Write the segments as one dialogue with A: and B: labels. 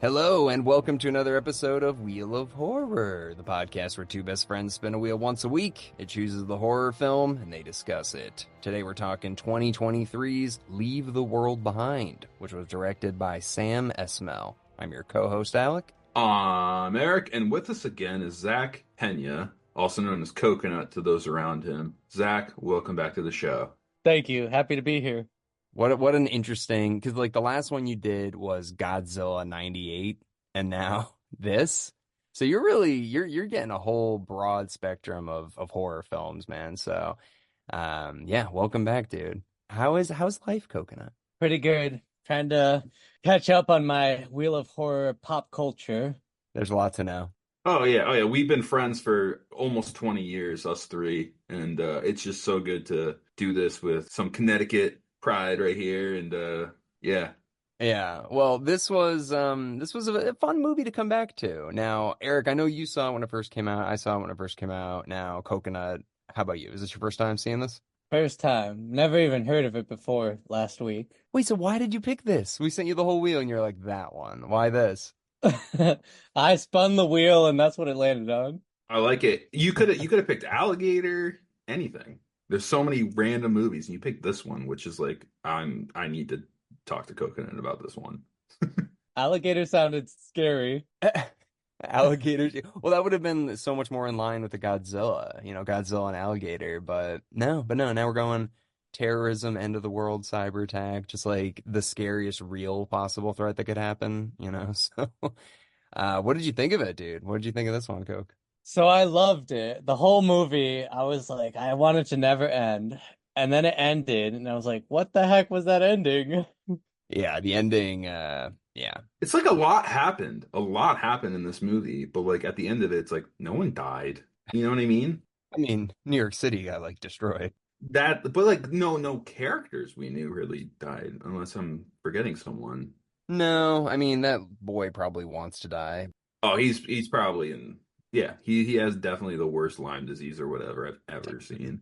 A: Hello, and welcome to another episode of Wheel of Horror, the podcast where two best friends spin a wheel once a week. It chooses the horror film, and they discuss it. Today we're talking 2023's Leave the World Behind, which was directed by Sam Esmail. I'm your co-host, Alec.
B: I'm Eric, and with us again is Zach Pena, also known as Coconut to those around him. Zach, welcome back to the show.
C: Thank you. Happy to be here.
A: What an interesting, because like the last one you did was Godzilla 98, and now this. So you're getting a whole broad spectrum of horror films, man. So yeah, welcome back, dude. How's life, Coconut?
C: Pretty good. Trying to catch up on my Wheel of Horror pop culture.
A: There's a lot to know.
B: Oh yeah. We've been friends for almost 20 years, us three, and it's just so good to do this with some Connecticut pride right here. And yeah.
A: Yeah, well, this was a fun movie to come back to. Now, Eric, I know you saw it when it first came out. I saw it when it first came out. Now, Coconut, how about you? Is this your first time seeing this?
C: First time. Never even heard of it before last week.
A: Wait, so why did you pick this? We sent you the whole wheel, and you're like, that one. Why this?
C: I spun the wheel and that's what it landed on.
B: I like it. You could have picked Alligator, anything. There's so many random movies, and you picked this one, which is like I need to talk to Coconut about this one.
C: Alligator sounded scary.
A: Alligators. Well, that would have been so much more in line with the Godzilla, Godzilla and alligator. But no, now we're going terrorism, end of the world, cyber attack, just like the scariest real possible threat that could happen. So, what did you think of it, dude? What did you think of this one, Coke?
C: So I loved it. The whole movie, I was like, I want it to never end. And then it ended, and I was like, what the heck was that ending?
A: Yeah, the ending, yeah.
B: It's like a lot happened. A lot happened in this movie, but like at the end of it, it's like no one died. You know what I mean?
A: I mean, New York City got like destroyed.
B: But like no characters we knew really died, unless I'm forgetting someone.
A: No, I mean that boy probably wants to die.
B: Oh, he's probably in. Yeah, he has definitely the worst Lyme disease or whatever I've ever seen.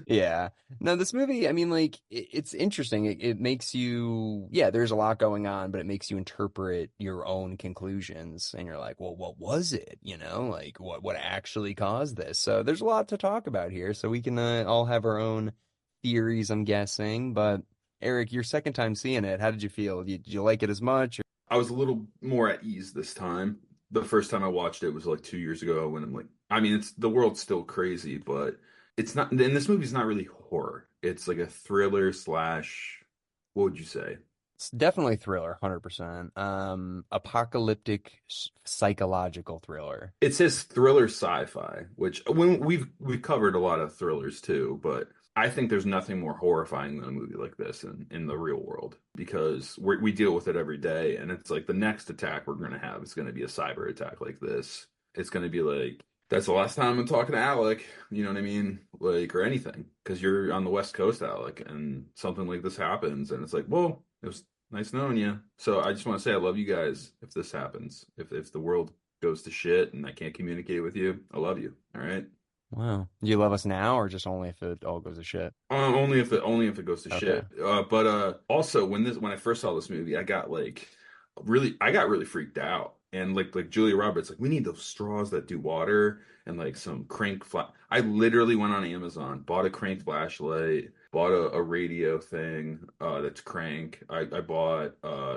A: Yeah. No, this movie, I mean, like, it's interesting. It makes you, yeah, there's a lot going on, but it makes you interpret your own conclusions. And you're like, well, what was it? Like what actually caused this? So there's a lot to talk about here. So we can all have our own theories, I'm guessing. But Eric, your second time seeing it, how did you feel? Did you like it as much?
B: I was a little more at ease this time. The first time I watched it was like 2 years ago when I'm like, I mean, it's the world's still crazy, but it's not, and this movie's not really horror. It's like a thriller slash, what would you say?
A: It's definitely thriller, 100%. Apocalyptic psychological thriller.
B: It says thriller sci-fi, which when we've covered a lot of thrillers too, but I think there's nothing more horrifying than a movie like this in the real world because we deal with it every day, and it's like the next attack we're going to have is going to be a cyber attack like this. It's going to be like that's the last time I'm talking to Alec, you know what I mean? Like or anything because you're on the West Coast, Alec, and something like this happens, and it's like, well, it was nice knowing you. So I just want to say I love you guys. If this happens, if the world goes to shit and I can't communicate with you, I love you. All right.
A: Wow. Do you love us now or just only if it all goes to shit?
B: Only if it goes to
A: Okay.
B: shit. But also when I first saw this movie, I got really freaked out. And like Julia Roberts, like we need those straws that do water and like some crank flash. I literally went on Amazon, bought a crank flashlight, bought a radio thing that's crank. I bought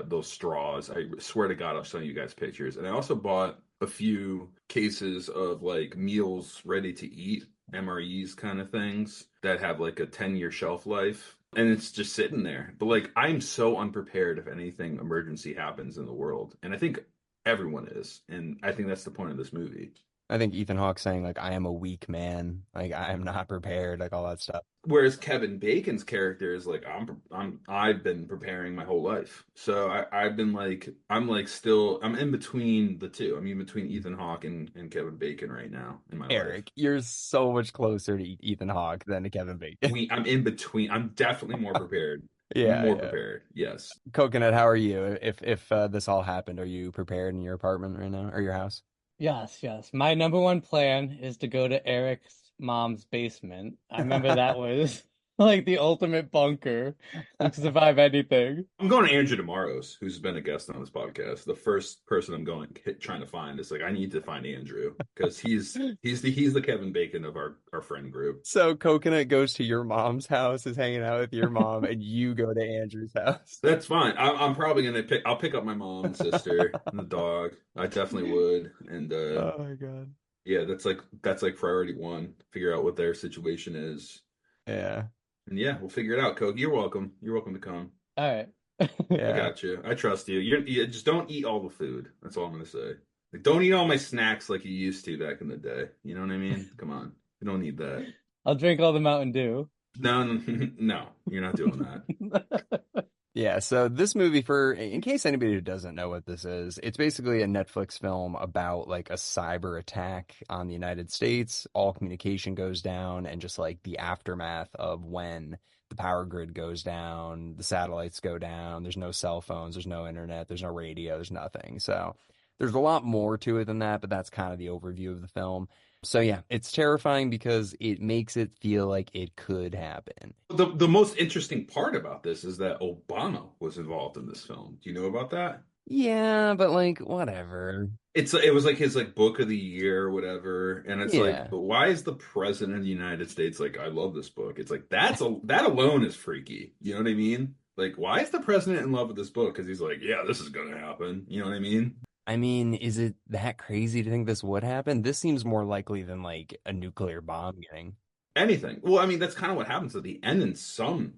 B: those straws. I swear to God, I'll show you guys pictures. And I also bought a few cases of like meals ready to eat, MREs kind of things that have like a 10-year shelf life. And it's just sitting there. But like I'm so unprepared if anything emergency happens in the world. And I think everyone is. And I think that's the point of this movie.
A: I think Ethan Hawke saying like I am a weak man, like I am not prepared, like all that stuff.
B: Whereas Kevin Bacon's character is like I've been preparing my whole life. So I've been like I'm in between the two. I'm in between Ethan Hawke and Kevin Bacon right now in my life.
A: Eric, you're so much closer to Ethan Hawke than to Kevin Bacon.
B: I'm in between. I'm definitely more prepared.
A: Yeah,
B: More
A: yeah.
B: prepared. Yes.
A: Coconut, how are you? If this all happened, are you prepared in your apartment right now or your house?
C: Yes, yes. My number one plan is to go to Eric's mom's basement. I remember that was Like the ultimate bunker who can survive anything.
B: I'm going to Andrew Demaros, who's been a guest on this podcast. The first person I'm going trying to find is like I need to find Andrew because he's the Kevin Bacon of our friend group.
A: So Coconut goes to your mom's house, is hanging out with your mom, and you go to Andrew's house.
B: That's fine. I'm probably gonna pick. I'll pick up my mom and sister and the dog. I definitely would. And
A: Oh my God.
B: yeah, that's like priority one. Figure out what their situation is.
A: Yeah.
B: And yeah, we'll figure it out, Coke. You're welcome. You're welcome to come.
C: All right.
B: I
A: Yeah.
B: got you. I trust you. You just don't eat all the food. That's all I'm gonna say. Like, don't eat all my snacks like you used to back in the day. You know what I mean? Come on. You don't need that.
C: I'll drink all the Mountain Dew.
B: No, no, no. You're not doing that.
A: Yeah, so this movie, for in case anybody who doesn't know what this is, it's basically a Netflix film about like a cyber attack on the United States. All communication goes down, and just like the aftermath of when the power grid goes down, the satellites go down, there's no cell phones, there's no internet, there's no radio, there's nothing. So there's a lot more to it than that, but that's kind of the overview of the film. So yeah, it's terrifying because it makes it feel like it could happen.
B: The most interesting part about this is that Obama was involved in this film. Do you know about that?
A: Yeah, but like whatever.
B: It was like his like book of the year or whatever, and it's like,
A: Yeah.
B: but why is the president of the United States like, I love this book? It's like that alone is freaky. You know what I mean? Like, why is the president in love with this book? Because he's like, yeah, this is gonna happen. You know what I mean?
A: I mean, is it that crazy to think this would happen? This seems more likely than like a nuclear bomb getting.
B: Anything. Well, I mean, that's kind of what happens at the end in to some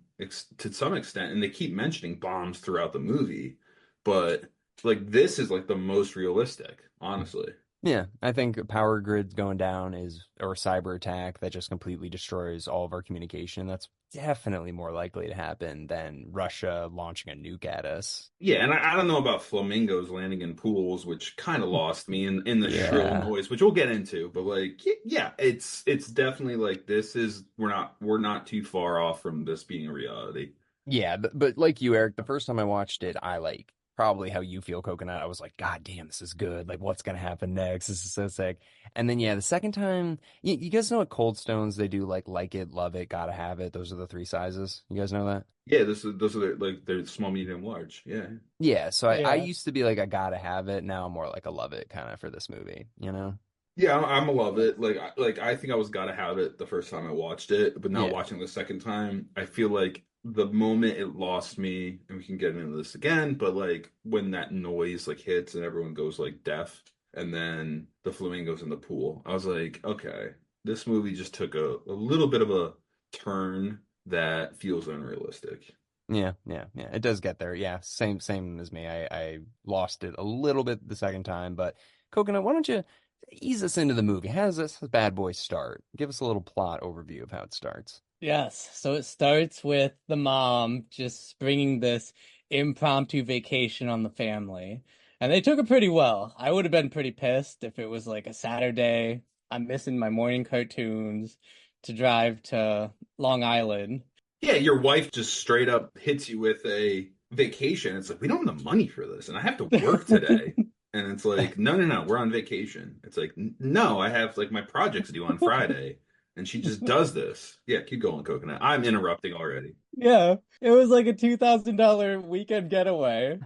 B: extent, and they keep mentioning bombs throughout the movie, but like this is like the most realistic, honestly.
A: Yeah, I think a power grid going down is, or a cyber attack that just completely destroys all of our communication. That's definitely more likely to happen than Russia launching a nuke at us.
B: Yeah, and I don't know about flamingos landing in pools, which kind of lost me in the shrill
A: Yeah.
B: noise, which we'll get into. But like, yeah, it's definitely like this is we're not too far off from this being a reality.
A: Yeah, but like you, Eric, the first time I watched it, I like probably how you feel, Coconut. I was like, God damn, this is good. Like, what's gonna happen next? This is so sick. And then yeah, the second time, you guys know at Cold Stones they do like it, love it, gotta have it. Those are the three sizes. You guys know that?
B: Yeah, those are like they're small, medium, large. Yeah.
A: Yeah. So I
C: Yeah.
A: used to be like I gotta have it. Now I'm more like a love it kind of for this movie. You know?
B: Yeah, I'm a love it. Like I think I was gotta have it the first time I watched it, but now
A: Yeah.
B: watching the second time, I feel like the moment it lost me, and we can get into this again, but like when that noise like hits and everyone goes like deaf, and then the flamingos in the pool, I was like, okay, this movie just took a little bit of a turn that feels unrealistic.
A: Yeah. It does get there. Yeah. Same as me. I lost it a little bit the second time, but Coconut, why don't you ease us into the movie? How does this bad boy start? Give us a little plot overview of how it starts.
C: Yes. So it starts with the mom just bringing this impromptu vacation on the family. And they took it pretty well. I would have been pretty pissed if it was like a Saturday. I'm missing my morning cartoons to drive to Long Island.
B: Yeah, your wife just straight up hits you with a vacation. It's like, we don't have the money for this, and I have to work today. And it's like, no, no, no, we're on vacation. It's like, no, I have like my projects due on Friday. And she just does this. Yeah, keep going, Coconut. I'm interrupting already.
C: Yeah, it was like a $2,000 weekend getaway.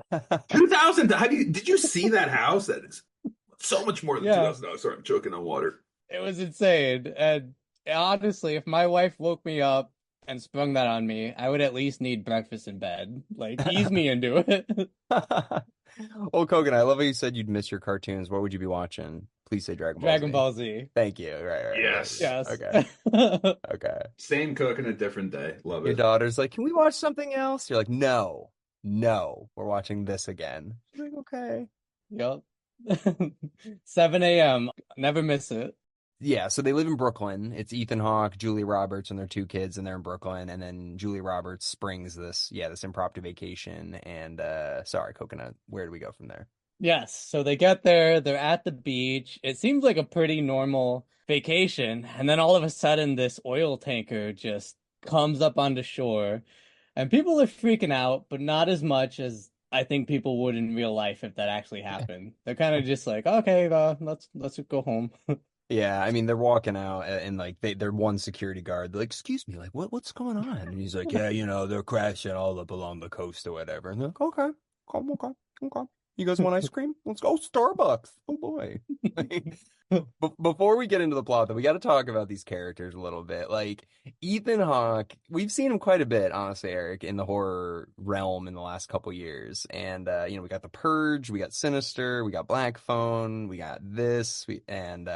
B: 2000. Did you see that house? That is so much more than
C: Yeah,
B: $2,000. Sorry, I'm choking on water.
C: it was insane. And honestly, if my wife woke me up and sprung that on me, I would at least need breakfast in bed. Like, ease me into it.
A: Well, Coconut, I love how you said you'd miss your cartoons. What would you be watching? Please say Dragon Ball
C: Dragon
A: Z.
C: Ball Z.
A: Thank you. Right.
B: Yes.
C: Yes.
A: Okay. Okay.
B: Same Coconut, different day. Love
A: Your
B: it.
A: daughter's like, can we watch something else? You're like, no, we're watching this again. She's like, okay.
C: Yep. 7 a.m. Never miss it.
A: Yeah, so they live in Brooklyn. It's Ethan Hawke, Julia Roberts, and their two kids, and they're in Brooklyn. And then Julia Roberts springs this impromptu vacation. And sorry, Coconut, where do we go from there?
C: Yes. So they get there, they're at the beach. It seems like a pretty normal vacation. And then all of a sudden, this oil tanker just comes up onto shore. And people are freaking out, but not as much as I think people would in real life if that actually happened. They're kind of just like, okay, let's go home.
A: Yeah, I mean they're walking out and like they're one security guard. They're like, "Excuse me, like what's going on?" And he's like, "Yeah, they're crashing all up along the coast or whatever." And they're like, "Okay, okay, okay. You guys want ice cream? Let's go Starbucks." Oh boy. Before we get into the plot, though, we got to talk about these characters a little bit. Like Ethan Hawke, we've seen him quite a bit, honestly, Eric, in the horror realm in the last couple years. And we got The Purge, we got Sinister, we got Black Phone, we got this, and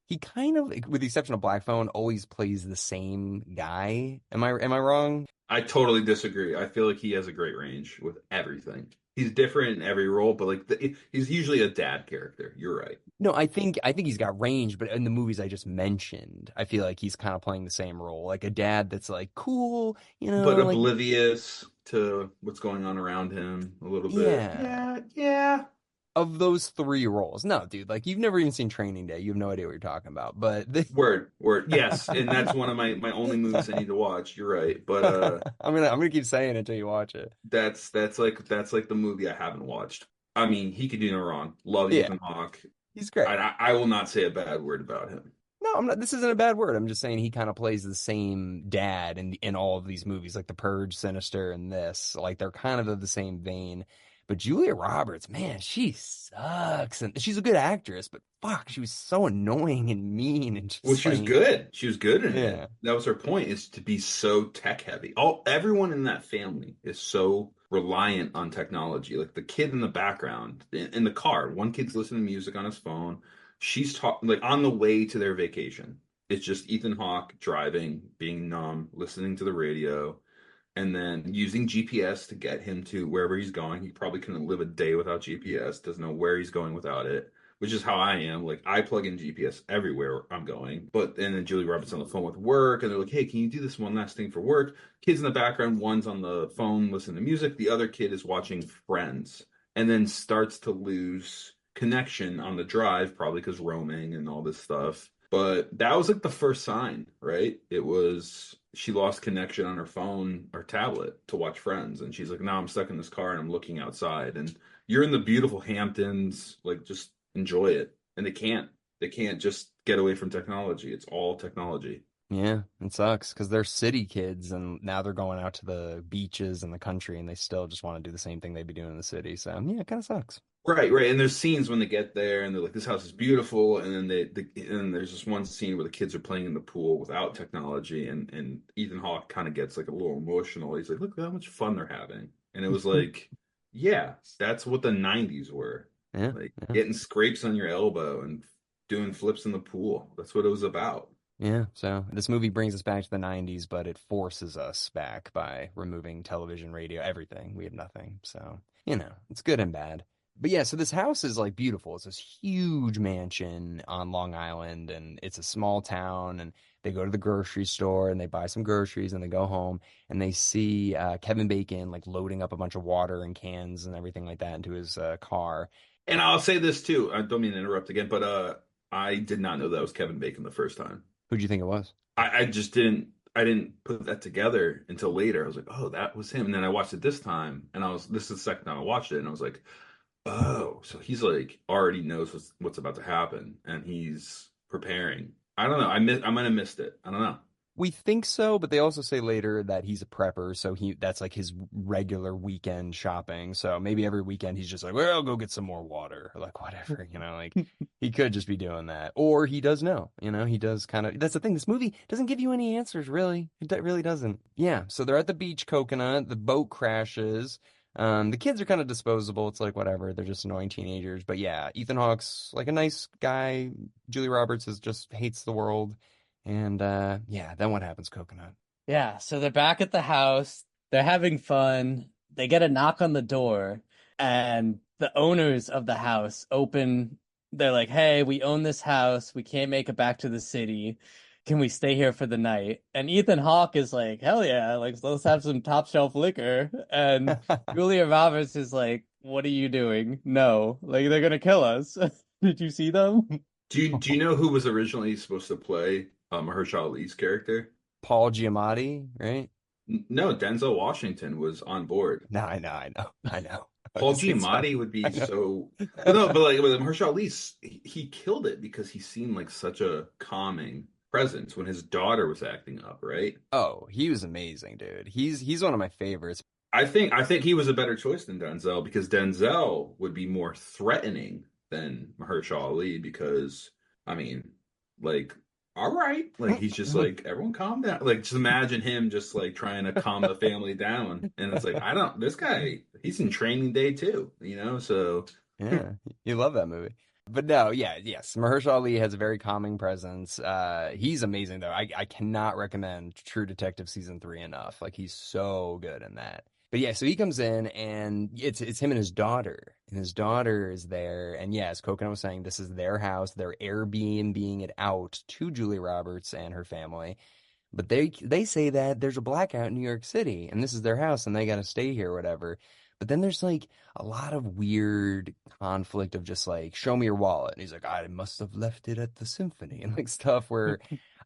A: he kind of, with the exception of Black Phone, always plays the same guy. Am I wrong?
B: I totally disagree. I feel like he has a great range with everything. He's different in every role, but like he's usually a dad character. You're right.
A: No, I think he's got range, but in the movies I just mentioned, I feel like he's kind of playing the same role, like a dad that's like cool,
B: But
A: like
B: oblivious to what's going on around him a little bit.
A: yeah.
B: Yeah, yeah.
A: Of those three roles, no, dude, like you've never even seen Training Day, you have no idea what you're talking about. But
B: Word, word. Yes, and that's one of my only movies I need to watch. You're right. But
A: I'm gonna keep saying it until you watch it.
B: that's like the movie I haven't watched. I mean, he could do no wrong. Love
A: Yeah,
B: Ethan Hawke.
A: he's great.
B: I will not say a bad word about him.
A: No, I'm not. This isn't a bad word. I'm just saying he kind of plays the same dad in all of these movies, like The Purge, Sinister, and this. Like they're kind of the same vein. But Julia Roberts, man, she sucks, and she's a good actress. But fuck, she was so annoying and mean, and
B: Well,
A: just
B: she was
A: like,
B: good. She was good in it.
A: yeah,
B: That was her point, is to be so tech heavy. Everyone in that family is so reliant on technology. Like the kid in the background in the car, one kid's listening to music on his phone. She's talking like on the way to their vacation. It's just Ethan Hawke driving, being numb, listening to the radio, and then using GPS to get him to wherever he's going. He probably couldn't live a day without GPS, doesn't know where he's going without it, which is how I am. Like I plug in GPS everywhere I'm going. But and then Julie Roberts on the phone with work, and they're like, "Hey, can you do this one last thing for work?" Kids in the background, one's on the phone listening to music, the other kid is watching Friends, and then starts to lose connection on the drive, probably because roaming and all this stuff. But that was like the first sign, right? It was she lost connection on her phone or tablet to watch Friends, and she's like, "Now I'm stuck in this car and I'm looking outside." And you're in the beautiful Hamptons, like just enjoy it. And they can't just get away from technology. It's all technology.
A: yeah, it sucks because they're city kids, and now they're going out to the beaches and the country, and they still just want to do the same thing they'd be doing in the city. So yeah, it kind of sucks.
B: Right, right. And there's scenes when they get there and they're like, "This house is beautiful," and then and there's this one scene where the kids are playing in the pool without technology, and Ethan Hawke kind of gets like a little emotional. He's like, "Look how much fun they're having," and it was like, yeah, that's what the '90s were,
A: Yeah,
B: like
A: yeah.
B: getting scrapes on your elbow and doing flips in the pool. That's what it was about.
A: Yeah, so this movie brings us back to the 90s, but it forces us back by removing television, radio, everything. We have nothing. So, it's good and bad. But yeah, so this house is like beautiful. It's this huge mansion on Long Island, and it's a small town. And they go to the grocery store and they buy some groceries and they go home and they see Kevin Bacon like loading up a bunch of water and cans and everything like that into his car.
B: And I'll say this too. I don't mean to interrupt again, but I did not know that was Kevin Bacon the first time.
A: Who'd you think it was?
B: I just didn't I didn't put that together until later. I was like, oh, that was him. And then I watched it this time, and this is the second time I watched it, and I was like, oh, so he's like already knows what's about to happen, and he's preparing. I don't know. I might have missed it. I don't know.
A: We think so, but they also say later that he's a prepper, so that's like his regular weekend shopping. So maybe every weekend he's just like, well, I'll go get some more water, or like whatever, like he could just be doing that. Or he does know, he does kind of, that's the thing. This movie doesn't give you any answers, really. Really doesn't. Yeah, so they're at the beach coconut, the boat crashes. The kids are kind of disposable. It's like whatever, they're just annoying teenagers. But yeah, Ethan Hawke's like a nice guy. Julie Roberts just hates the world. And yeah, then what happens, Coconut?
C: Yeah, so they're back at the house. They're having fun. They get a knock on the door, and the owners of the house open. They're like, "Hey, we own this house. We can't make it back to the city. Can we stay here for the night?" And Ethan Hawke is like, "Hell yeah, like let's have some top shelf liquor." And Julia Roberts is like, "What are you doing? No, like they're gonna kill us." Did you see them?
B: Do you know who was originally supposed to play Mahershala Ali's character?
A: Paul Giamatti, right?
B: No, Denzel Washington was on board.
A: No, I know.
B: Paul
A: It's fine.
B: Giamatti would
A: I
B: be
A: know.
B: so, but no, but like with Mahershala Ali, he killed it because he seemed like such a calming presence when his daughter was acting up, right?
A: Oh, he was amazing, dude. He's one of my favorites.
B: I think he was a better choice than Denzel because Denzel would be more threatening than Mahershala Ali because I mean, like, all right, like he's just like everyone calm down. Like just imagine him just like trying to calm the family down, and it's like I don't. This guy, he's in Training Day too, you know. So
A: Yeah, you love that movie. But no, yeah, yes. Mahershala Ali has a very calming presence. He's amazing though. I cannot recommend True Detective season 3 enough. Like he's so good in that. But yeah, so he comes in and it's him and his daughter. And his daughter is there. And yeah, as Coconut was saying, this is their house. They're Airbnb-ing it out to Julie Roberts and her family. But they say that there's a blackout in New York City and this is their house and they got to stay here or whatever. But then there's like a lot of weird conflict of just like, show me your wallet. And he's like, I must have left it at the symphony and like stuff where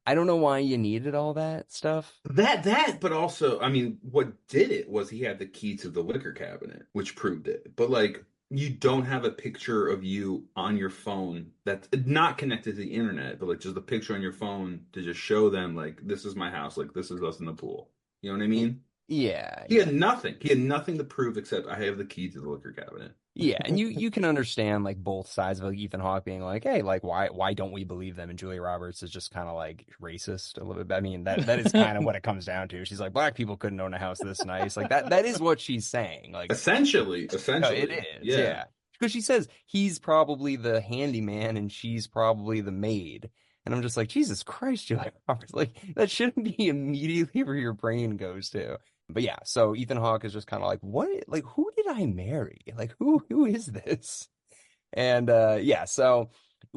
A: I don't know why you needed all that stuff.
B: but also, I mean, what did it was he had the key to the liquor cabinet, which proved it. But like, you don't have a picture of you on your phone that's not connected to the internet, but like just a picture on your phone to just show them like this is my house, like this is us in the pool. You know what I
A: Y-
B: mean?
A: Yeah,
B: He had
A: yeah.
B: nothing. He had nothing to prove except I have the key to the liquor cabinet.
A: Yeah, and you can understand like both sides of like Ethan Hawke being like, hey, like why don't we believe them? And Julia Roberts is just kind of like racist a little bit. I mean, that is kind of what it comes down to. She's like, black people couldn't own a house this nice. Like that is what she's saying. Like, no, it
B: Essentially,
A: is,
B: yeah.
A: yeah. Because she says he's probably the handyman and she's probably the maid. And I'm just like, Jesus Christ, Julia Roberts. Like, that shouldn't be immediately where your brain goes to. But yeah, so Ethan Hawke is just kind of like, what? Like, who did I marry? Like, who is this? And yeah, so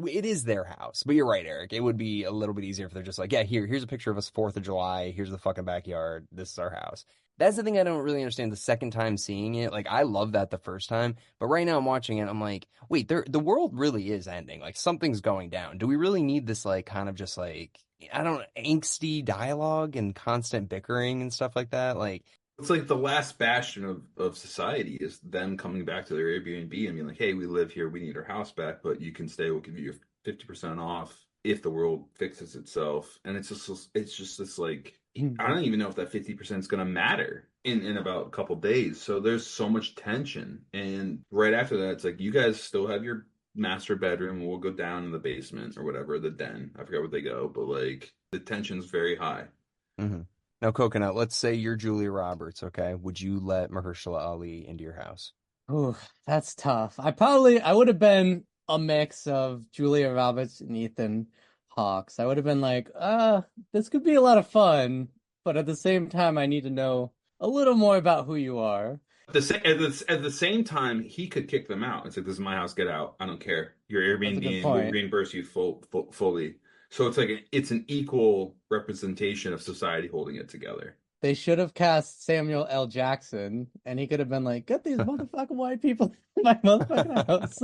A: it is their house. But you're right, Eric. It would be a little bit easier if they're just like, yeah, here's a picture of us 4th of July. Here's the fucking backyard. This is our house. That's the thing I don't really understand the second time seeing it. Like I love that the first time, but right now I'm watching it, I'm like, wait, the world really is ending. Like something's going down. Do we really need this like kind of just like I don't know, angsty dialogue and constant bickering and stuff like that? Like
B: It's like the last bastion of society is them coming back to their Airbnb and being like, hey, we live here, we need our house back, but you can stay, we'll give you 50% off if the world fixes itself. And it's just this like I don't even know if that 50% is gonna matter in about a couple days. So there's so much tension. And right after that, it's like you guys still have your master bedroom, we'll go down in the basement or whatever, the den. I forgot where they go, but like the tension's very high.
A: hmm. Now, Coconut, let's say you're Julia Roberts, okay? Would you let Mahershala Ali into your house?
C: Ooh, that's tough. I would have been a mix of Julia Roberts and Ethan Hawke. I would have been like, this could be a lot of fun, but at the same time, I need to know a little more about who you are.
B: At the same time, he could kick them out. It's like, this is my house, get out. I don't care. Your
C: That's a good
B: Airbnb will
C: point.
B: reimburse you fully. So it's like it's an equal representation of society holding it together.
C: They should have cast Samuel L. Jackson, and he could have been like, get these motherfucking white people in my motherfucking house.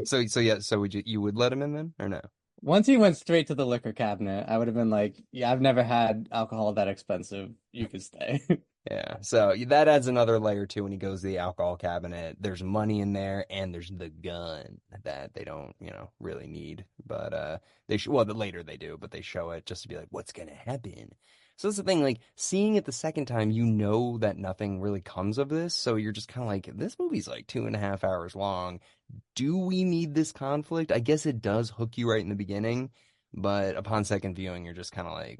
A: So yeah, so you would let him in then or no?
C: Once he went straight to the liquor cabinet, I would have been like, yeah, I've never had alcohol that expensive. You can stay.
A: Yeah. So that adds another layer too when he goes to the alcohol cabinet. There's money in there and there's the gun that they don't, really need. But they well, later they do, but they show it just to be like, what's gonna happen? So that's the thing, like seeing it the second time, you know that nothing really comes of this. So you're just kind of like, this movie's like 2.5 hours long. Do we need this conflict? I guess it does hook you right in the beginning, but upon second viewing, you're just kind of like,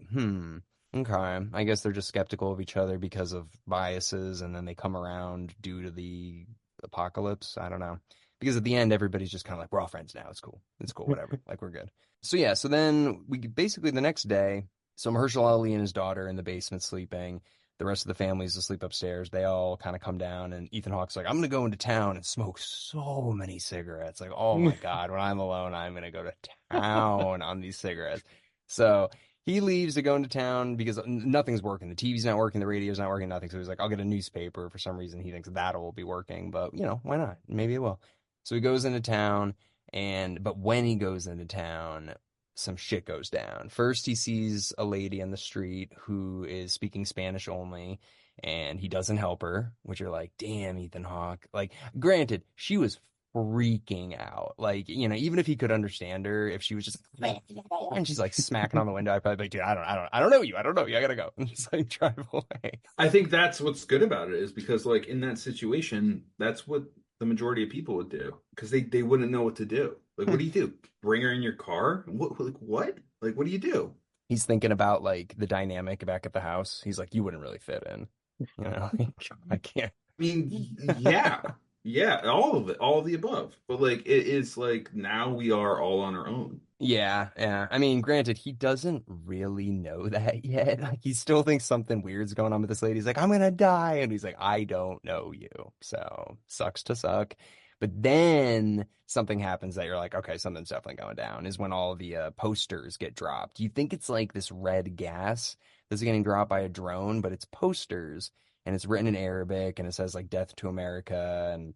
A: okay. I guess they're just skeptical of each other because of biases, and then they come around due to the apocalypse. I don't know. Because at the end, everybody's just kind of like, we're all friends now. It's cool. It's cool. Whatever. Like, we're good. So, yeah. So then we basically the next day, so Mahershala Ali and his daughter in the basement sleeping. The rest of the family's asleep upstairs. They all kind of come down, and Ethan Hawke's like, I'm going to go into town and smoke so many cigarettes. Like, oh my God, when I'm alone, I'm going to go to town on these cigarettes. So he leaves to go into town because nothing's working. The TV's not working, the radio's not working, nothing. So he's like, I'll get a newspaper. For some reason, he thinks that will be working, but why not? Maybe it will. So he goes into town, but when he goes into town, some shit goes down. First, he sees a lady on the street who is speaking Spanish only, and he doesn't help her, which you're like, damn, Ethan Hawke. Like, granted, she was freaking out. Like, even if he could understand her, if she was just and she's like smacking on the window, I'd probably be like, dude, I don't know you. I don't know you. I gotta go. And just like drive away.
B: I think that's what's good about it is because like in that situation, that's what the majority of people would do because they wouldn't know what to do. Like, what do you do? Bring her in your car? What like what? Like, what do you do?
A: He's thinking about like the dynamic back at the house. He's like, you wouldn't really fit in. I can't.
B: I mean, yeah, yeah, all of it, all of the above. But like, it is like now we are all on our own.
A: Yeah, yeah. I mean, granted, he doesn't really know that yet. Like, he still thinks something weird's going on with this lady. He's like, I'm gonna die. And he's like, I don't know you. So, sucks to suck. But then something happens that you're like, okay, something's definitely going down, is when all the posters get dropped. You think it's like this red gas that's getting dropped by a drone, but it's posters. And it's written in Arabic and it says like death to America and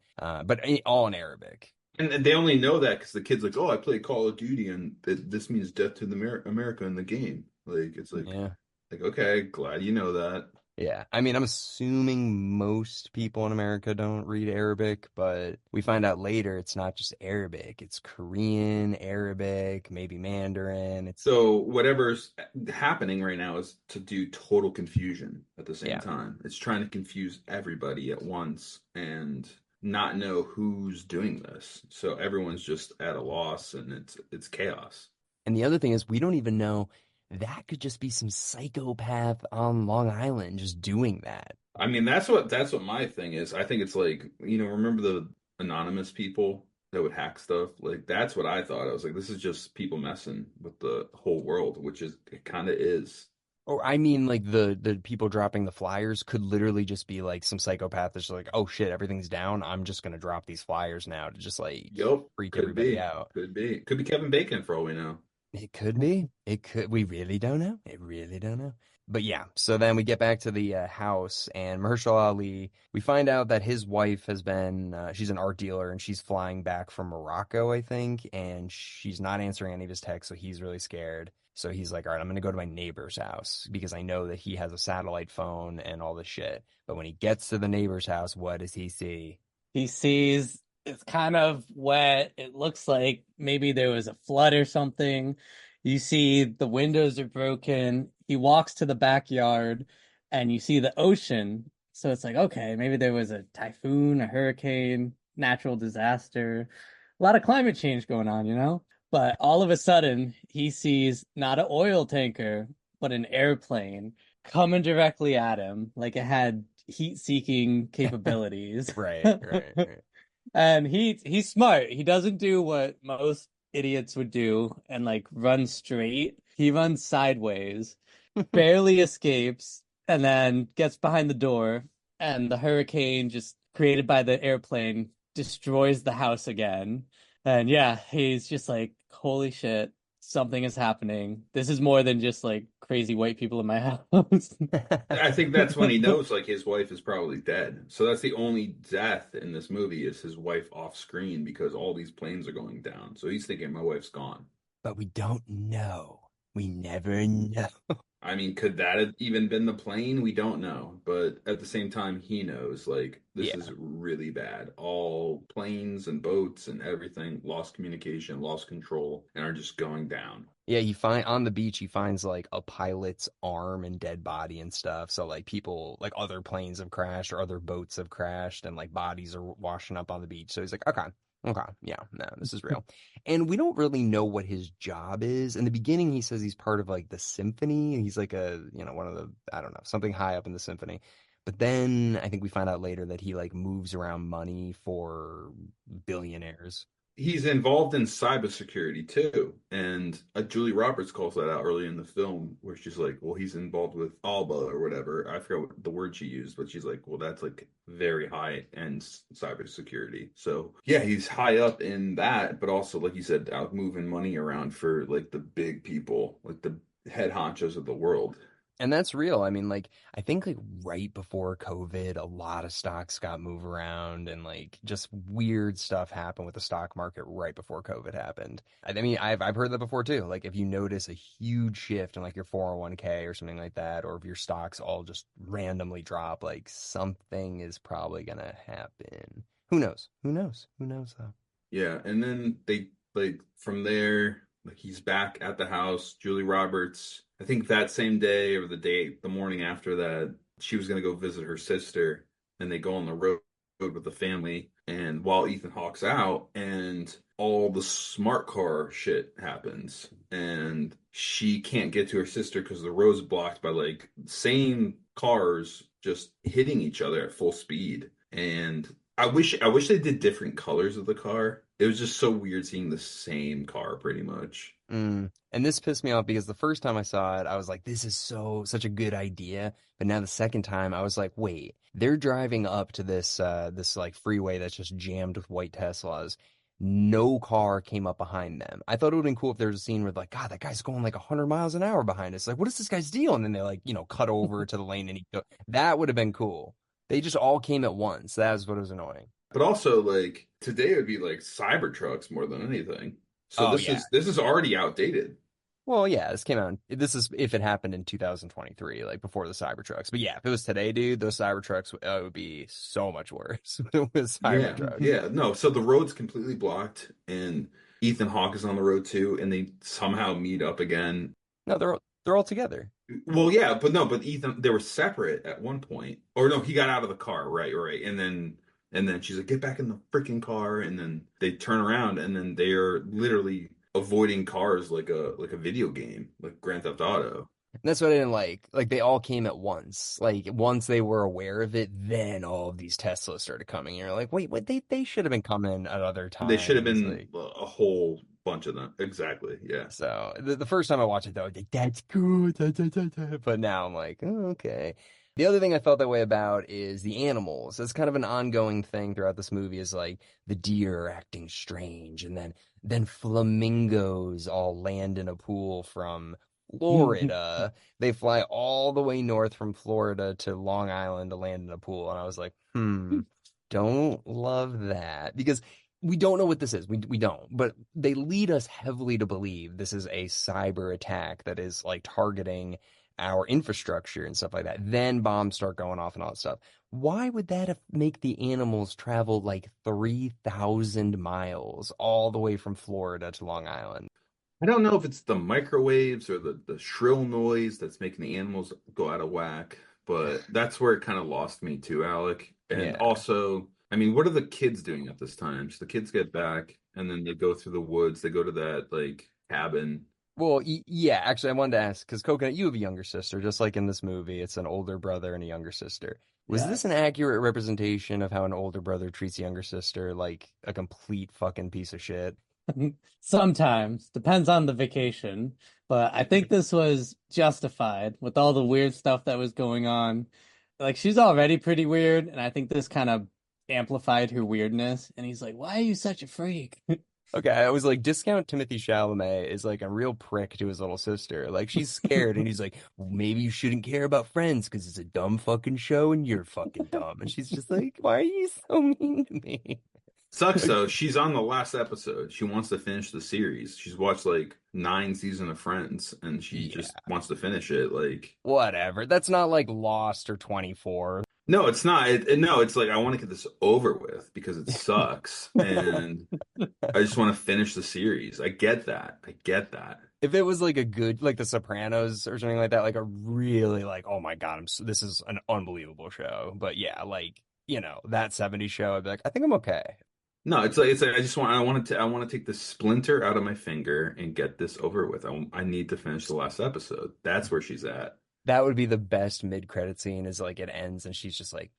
A: but all in Arabic.
B: And they only know that because the kid's like, oh, I play Call of Duty, and this means death to the America in the game. Like, it's
A: Yeah.
B: like okay, glad you know that.
A: Yeah, I mean, I'm assuming most people in America don't read Arabic, but we find out later it's not just Arabic, it's Korean, Arabic, maybe Mandarin.
B: So whatever's happening right now is to do total confusion at the same
A: Yeah.
B: time. It's trying to confuse everybody at once and not know who's doing this. So everyone's just at a loss and it's chaos.
A: And the other thing is we don't even know that could just be some psychopath on Long Island just doing that.
B: I mean, that's what my thing is. I think it's like, remember the anonymous people that would hack stuff? Like that's what I thought. I was like, this is just people messing with the whole world, which is it kind of is.
A: Or I mean, like the people dropping the flyers could literally just be like some psychopath that's like, oh shit, everything's down. I'm just gonna drop these flyers now to just like
B: Yup,
A: freak
B: could
A: everybody
B: be.
A: out.
B: Could be Kevin Bacon for all we know.
A: It could be. It could. We really don't know. It really don't know. But yeah, so then we get back to the house, and Mahershala Ali, we find out that his wife has been, she's an art dealer, and she's flying back from Morocco, I think, and she's not answering any of his texts, so he's really scared. So he's like, all right, I'm going to go to my neighbor's house because I know that he has a satellite phone and all this shit. But when he gets to the neighbor's house, what does he see?
C: He sees it's kind of wet. It looks like maybe there was a flood or something. You see the windows are broken. He walks to the backyard and you see the ocean. So it's like, okay, maybe there was a typhoon, a hurricane, natural disaster, a lot of climate change going on, you know? But all of a sudden, he sees not an oil tanker, but an airplane coming directly at him, like it had heat-seeking capabilities.
A: Right, right, right.
C: And he's smart. He doesn't do what most idiots would do and like run straight. He runs sideways, barely escapes, and then gets behind the door, and the hurricane just created by the airplane destroys the house again. And yeah, he's just like, holy shit, something is happening. This is more than just like crazy white people in my house.
B: I think that's when he knows like his wife is probably dead. So that's the only death in this movie is his wife off screen because all these planes are going down. So he's thinking my wife's gone.
A: But we don't know. We never know.
B: I mean, could that have even been the plane? We don't know. But at the same time, he knows like this
A: Yeah.
B: is really bad. All planes and boats and everything lost communication, lost control, and are just going down.
A: Yeah, on the beach, he finds like a pilot's arm and dead body and stuff. So like people, like other planes have crashed or other boats have crashed and like bodies are washing up on the beach. So he's like, okay, okay, yeah, no, this is real. And we don't really know what his job is. In the beginning, he says he's part of like the symphony. He's like one of the, I don't know, something high up in the symphony. But then I think we find out later that he like moves around money for billionaires.
B: He's involved in cybersecurity too, and Julie Roberts calls that out early in the film, where she's like, "Well, he's involved with Alba or whatever." I forgot what the word she used, but she's like, "Well, that's like very high end cybersecurity." So yeah, he's high up in that, but also like you said, out moving money around for like the big people, like the head honchos of the world.
A: And that's real. I mean, like, I think like right before COVID, a lot of stocks got moved around and like just weird stuff happened with the stock market right before COVID happened. I mean, I've heard that before too. Like if you notice a huge shift in like your 401k or something like that, or if your stocks all just randomly drop, like something is probably gonna happen. Who knows? Who knows? Who knows though?
B: Yeah, and then they like from there, like he's back at the house. Julie Roberts, I think that same day or the morning after that, she was gonna go visit her sister, and they go on the road with the family. And while Ethan Hawke's out, and all the smart car shit happens, and she can't get to her sister because the road's blocked by like same cars just hitting each other at full speed. And I wish they did different colors of the car. It was just so weird seeing the same car pretty much.
A: And this pissed me off because the first time I saw it, I was like, this is such a good idea. But now the second time, I was like, wait, they're driving up to this like freeway that's just jammed with white Teslas. No car came up behind them. I thought it would have been cool if there was a scene where like, God, that guy's going like 100 miles an hour behind us. Like, what is this guy's deal? And then they like, cut over to the lane and that would have been cool. They just all came at once. That was what was annoying.
B: But also like today it would be like Cybertrucks more than anything. So
A: Oh
B: this
A: yeah.
B: is already outdated.
A: Well, yeah, this came out. This is if it happened in 2023, like before the Cybertrucks. But yeah, if it was today, dude, those Cybertrucks would be so much worse with
B: Yeah,
A: Cybertrucks.
B: yeah. No, so the road's completely blocked and Ethan Hawke is on the road too, and they somehow meet up again.
A: No, they're all together.
B: Well, yeah, but no, but Ethan, they were separate at one point. Or no, he got out of the car, right, right. And then she's like, get back in the freaking car, and then they turn around and then they are literally avoiding cars like a video game, like Grand Theft Auto.
A: And that's what I didn't like. Like they all came at once. Like once they were aware of it, then all of these Teslas started coming. And you're like, wait, what? They should have been coming at other
B: They should have
A: times.
B: been
A: Like
B: a whole bunch of them. Exactly. Yeah.
A: so, the first time I watched it though, I was like, that's good. Da, da, da, da. But now I'm like, oh, okay. The other thing I felt that way about is the animals. It's kind of an ongoing thing throughout this movie is like the deer are acting strange and then flamingos all land in a pool from Florida. They fly all the way north from Florida to Long Island to land in a pool. And I was like, don't love that because we don't know what this is. We don't, but they lead us heavily to believe this is a cyber attack that is like targeting our infrastructure and stuff like that. Then bombs start going off and all that stuff. Why would that make the animals travel like 3,000 miles all the way from Florida to Long Island?
B: I don't know if it's the microwaves or the shrill noise that's making the animals go out of whack, but that's where it kind of lost me too, Alec. And
A: Yeah.
B: also, I mean, what are the kids doing at this time? So the kids get back and then they go through the woods, they go to that like cabin.
A: Well, yeah, actually, I wanted to ask because Coconut, you have a younger sister, just like in this movie. It's an older brother and a younger sister. Was this an
C: Yes.
A: accurate representation of how an older brother treats a younger sister like a complete fucking piece of shit?
C: Sometimes, depends on the vacation, but I think this was justified with all the weird stuff that was going on. Like she's already pretty weird, and I think this kind of amplified her weirdness. And he's like, "Why are you such a freak?"
A: Okay, I was like, discount Timothy Chalamet is like a real prick to his little sister. Like she's scared, and he's like, well, maybe you shouldn't care about Friends because it's a dumb fucking show, and you're fucking dumb. And she's just like, why are you so mean to me?
B: Sucks though, she's on the last episode. She wants to finish the series. She's watched like 9 seasons of Friends and she
A: Yeah,
B: just wants to finish it. Like,
A: whatever. That's not like Lost or 24.
B: no, it's not. No, it's like I want to get this over with because it sucks. And I just want to finish the series. I get that. I get that.
A: If it was like a good, like The Sopranos or something like that, like a really like, oh my God, this is an unbelievable show. But yeah, like, that 70s show, I'd be like, I think I'm okay.
B: No, it's like I want to take the splinter out of my finger and get this over with. I need to finish the last episode. That's where she's at.
A: That would be the best mid-credit scene is like it ends and she's just like,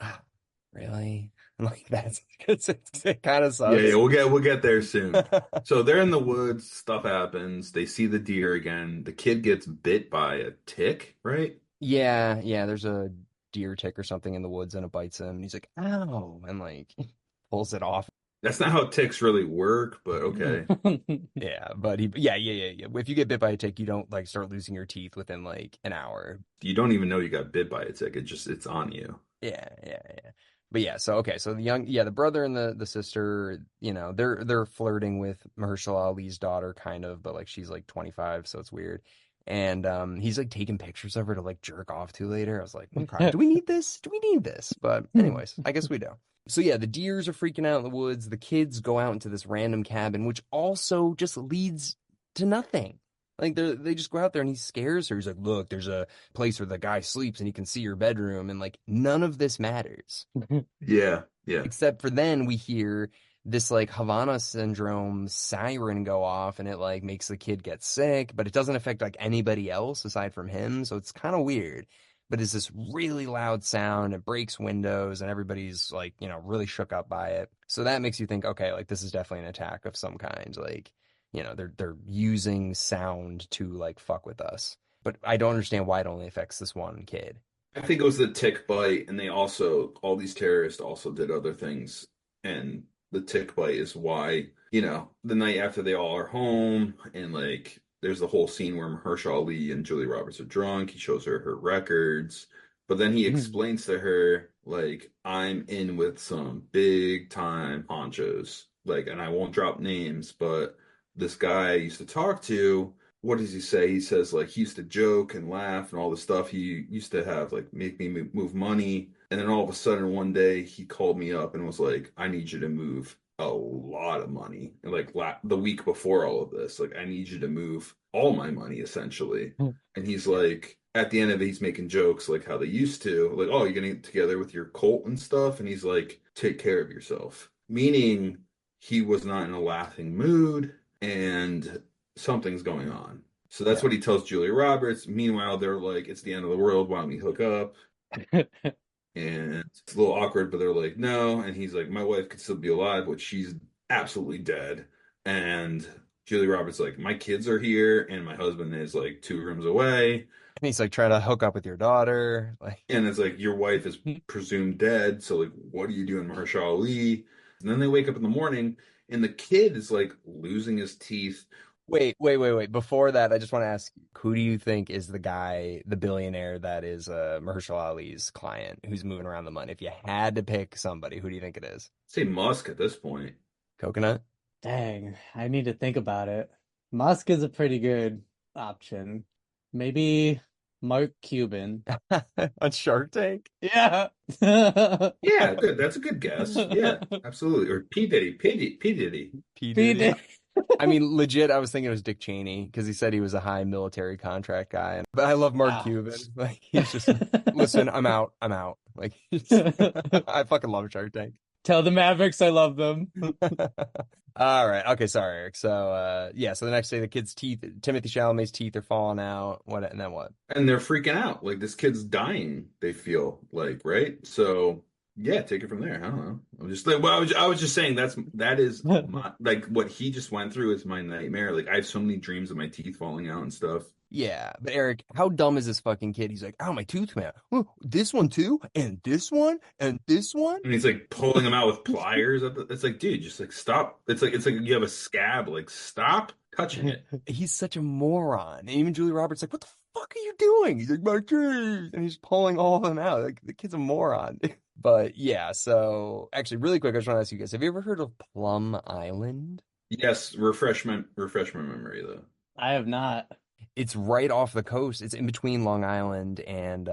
A: ah, really? And like that's it kind of
B: Yeah, yeah,
A: sucks.
B: we'll get there soon. So they're in the woods, stuff happens, they see the deer again. The kid gets bit by a tick, right?
A: Yeah, yeah, there's a deer tick or something in the woods and it bites him and he's like, ow, and like pulls it off.
B: That's not how ticks really work, but okay.
A: Yeah, but yeah. If you get bit by a tick, you don't like start losing your teeth within like an hour.
B: You don't even know you got bit by a tick. It's on you.
A: Yeah. But yeah, so okay, so the brother and the sister, they're flirting with Mahershala Ali's daughter kind of, but like she's like 25, so it's weird. And he's like taking pictures of her to like jerk off to later. I was like, okay, do we need this? Do we need this? But anyways, I guess we do. So yeah, the deers are freaking out in the woods. The kids go out into this random cabin, which also just leads to nothing. Like they just go out there and he scares her. He's like, "Look, there's a place where the guy sleeps and he can see your bedroom." And like none of this matters.
B: Yeah, yeah.
A: Except for then we hear this like Havana syndrome siren go off and it like makes the kid get sick, but it doesn't affect like anybody else aside from him. So it's kind of weird. But it's this really loud sound. It breaks windows and everybody's like, really shook up by it. So that makes you think, okay, like this is definitely an attack of some kind. Like, they're using sound to like fuck with us. But I don't understand why it only affects this one kid.
B: I think it was the tick bite, and all these terrorists also did other things. And the tick bite is why, the night after they all are home, and like there's the whole scene where Mahershala Ali and Julie Roberts are drunk. He shows her records, but then he explains to her, like, I'm in with some big time honchos, like, and I won't drop names, but this guy I used to talk to, what does he say? He says like he used to joke and laugh and all the stuff. He used to have like make me move money. And then all of a sudden one day he called me up and was like, I need you to move a lot of money. And like the week before all of this, like I need you to move all my money essentially. And he's like, at the end of it, he's making jokes like how they used to, like, oh, you're gonna get together with your cult and stuff. And he's like, take care of yourself. Meaning he was not in a laughing mood and something's going on. So that's
A: Yeah.
B: what he tells Julia Roberts. Meanwhile, they're like, it's the end of the world. Why don't we hook up? And it's a little awkward, but they're like, no. And he's like, my wife could still be alive, but she's absolutely dead. And Julia Roberts like, my kids are here, and my husband is like 2 rooms away.
A: And he's like trying to hook up with your daughter. Like,
B: And it's like, your wife is presumed dead. So like, what are you doing, Mahershala Ali? And then they wake up in the morning, and the kid is like losing his teeth.
A: wait. Before that, I just want to ask, who do you think is the guy, the billionaire that is Mahershala Ali's client who's moving around the money? If you had to pick somebody, who do you think it is?
B: Say Musk at this point.
A: Coconut?
C: Dang, I need to think about it. Musk is a pretty good option. Maybe Mark Cuban.
A: On Shark Tank?
C: Yeah.
B: Yeah, good. That's a good guess. Yeah, absolutely. Or P. Diddy.
A: P.
C: He
A: Diddy?
C: did.
A: I mean, legit, I was thinking it was Dick Cheney because he said he was a high military contract guy. But I love Mark
C: Ah.
A: Cuban. Like, he's just, listen, I'm out. Like, I fucking love Shark Tank.
C: Tell the Mavericks I love them.
A: All right. Okay. Sorry, Eric. So, yeah. So the next day, the kid's teeth, Timothy Chalamet's teeth are falling out. What? And then what?
B: And they're freaking out. Like this kid's dying, they feel like, right? So yeah, take it from there. I don't know. I'm just like, well, I was just saying that is my, like what he just went through is my nightmare. Like I have so many dreams of my teeth falling out and stuff.
A: Yeah. But Eric, how dumb is this fucking kid? He's like, oh, my tooth man. Oh, this one too, and this one, and this one.
B: And he's like pulling them out with pliers. It's like, dude, just like stop. It's like you have a scab. Like stop touching it.
A: He's such a moron. And even Julie Roberts like, what the fuck are you doing? He's like, my teeth, and he's pulling all of them out. Like the kid's a moron. But yeah. So actually, really quick, I just want to ask you guys: have you ever heard of Plum Island?
B: Yes, refresh my memory though.
C: I have not.
A: It's right off the coast. It's in between Long Island and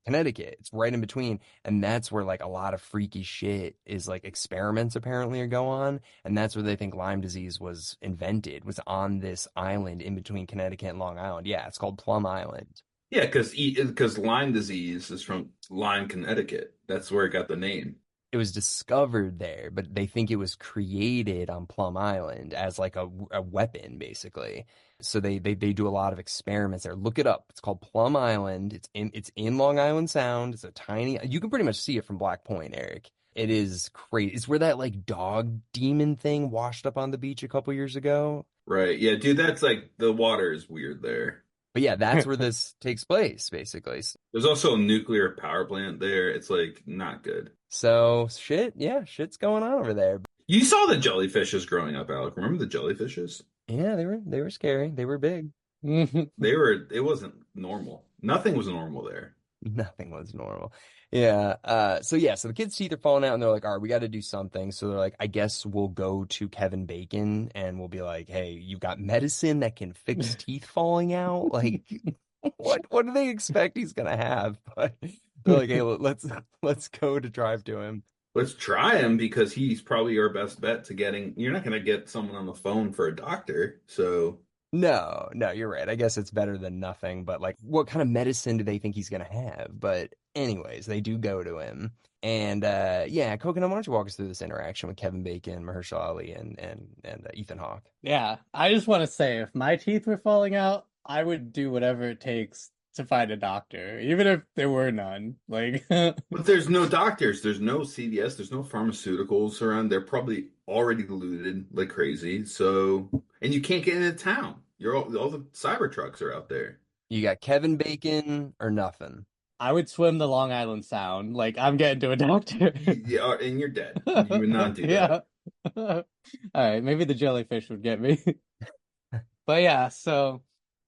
A: Connecticut. It's right in between. And that's where like a lot of freaky shit is like experiments apparently go on. And that's where they think Lyme disease was invented, was on this island in between Connecticut and Long Island. Yeah, it's called Plum Island.
B: Yeah, because Lyme disease is from Lyme, Connecticut. That's where it got the name.
A: It was discovered there, but they think it was created on Plum Island as like a weapon, basically. So they do a lot of experiments there. Look it up. It's called Plum Island. It's in Long Island Sound. It's a tiny. You can pretty much see it from Black Point, Eric. It is crazy. It's where that like dog demon thing washed up on the beach a couple years ago.
B: Right. Yeah, dude, that's like the water is weird there.
A: But yeah, that's where this takes place, basically.
B: There's also a nuclear power plant there. It's like not good.
A: So shit's going on over there.
B: You saw the jellyfishes growing up, Alec. Remember the jellyfishes?
A: Yeah, they were scary. They were big.
B: It wasn't normal. Nothing was normal there.
A: Nothing was normal. Yeah. So the kids' teeth are falling out and they're like, all right, we got to do something. So they're like, I guess we'll go to Kevin Bacon and we'll be like, hey, you've got medicine that can fix teeth falling out. Like, what do they expect he's gonna have? But they're like, hey, let's go to drive to him.
B: Let's try him because he's probably our best bet to getting. You're not going to get someone on the phone for a doctor. So
A: No, no, you're right. I guess it's better than nothing, but like, what kind of medicine do they think he's gonna have? But anyways, they do go to him. And yeah, Coconut, why don't you walk us through this interaction with Kevin Bacon, Mahershala Ali, and Ethan Hawke?
C: Yeah, I just want to say if my teeth were falling out, I would do whatever it takes to find a doctor, even if there were none. Like,
B: but there's no doctors, there's no CVS, there's no pharmaceuticals around. They're probably already diluted like crazy. So, and you can't get into town. You're all the cyber trucks are out there.
A: You got Kevin Bacon or nothing.
C: I would swim the Long Island Sound. Like, I'm getting to a doctor.
B: Yeah, and you're dead. You would not do that.
C: Yeah. All right, maybe the jellyfish would get me. But yeah, so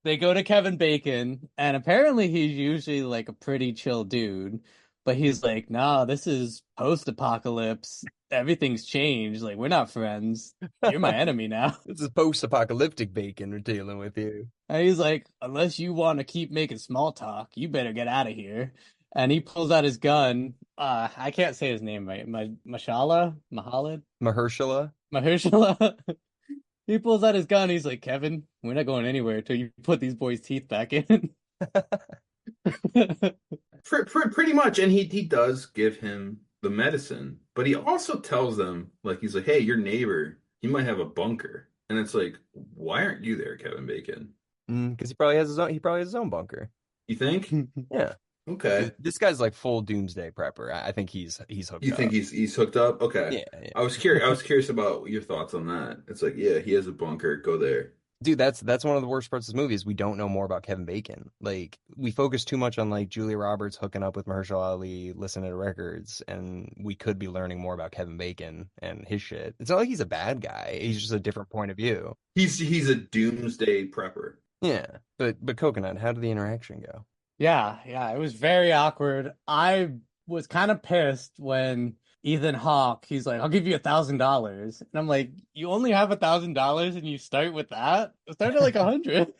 C: they go to Kevin Bacon, and apparently he's usually like a pretty chill dude, but he's like, nah, this is post-apocalypse. Everything's changed. Like, we're not friends. You're my enemy now.
A: This is post-apocalyptic Bacon we're dealing with you.
C: And he's like, unless you want to keep making small talk, you better get out of here. And he pulls out his gun. I can't say his name right. Mashallah? Mahalad?
A: Mahershala.
C: Mahershala? He pulls out his gun. He's like, Kevin, we're not going anywhere until you put these boys' teeth back in.
B: Pretty much, and he does give him the medicine, but he also tells them like he's like, hey, your neighbor, he might have a bunker, and it's like, why aren't you there, Kevin Bacon?
A: Because he probably has his own bunker.
B: You think?
A: Yeah.
B: Okay.
A: This guy's like full doomsday prepper. I think he's hooked
B: You think
A: up.
B: he's hooked up? Okay.
A: Yeah, yeah.
B: I was curious about your thoughts on that. It's like, yeah, he has a bunker. Go there.
A: Dude, that's one of the worst parts of this movie is we don't know more about Kevin Bacon. Like we focus too much on like Julia Roberts hooking up with Mahershala Ali, listening to records, and we could be learning more about Kevin Bacon and his shit. It's not like he's a bad guy. He's just a different point of view.
B: He's a doomsday prepper.
A: Yeah, but Coconut, how did the interaction go?
C: Yeah, it was very awkward. I was kind of pissed when Ethan Hawke, he's like, I'll give you $1,000. And I'm like, you only have $1,000 and you start with that? Start at like 100.